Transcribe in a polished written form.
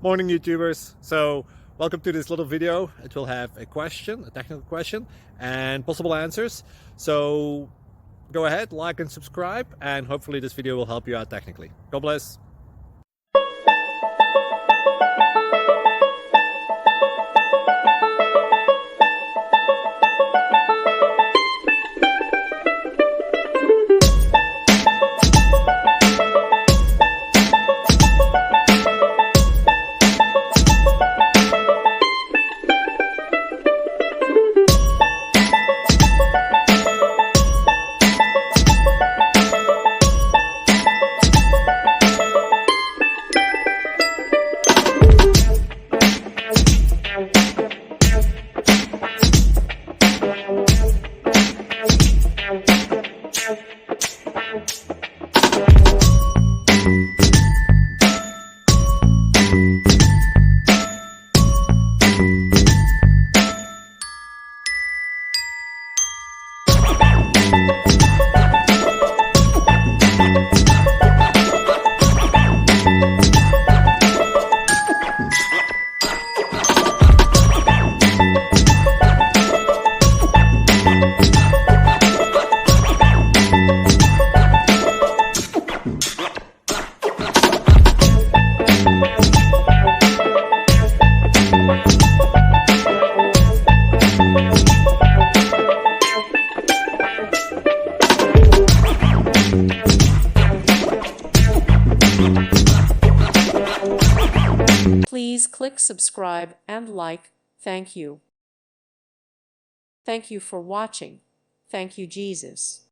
Morning, YouTubers. So welcome to this little video. It will have a question, a technical question, and possible answers. So go ahead, like and subscribe, and hopefully this video will help you out technically. God bless. Please click subscribe and like. Thank you. Thank you for watching. Thank you, Jesus.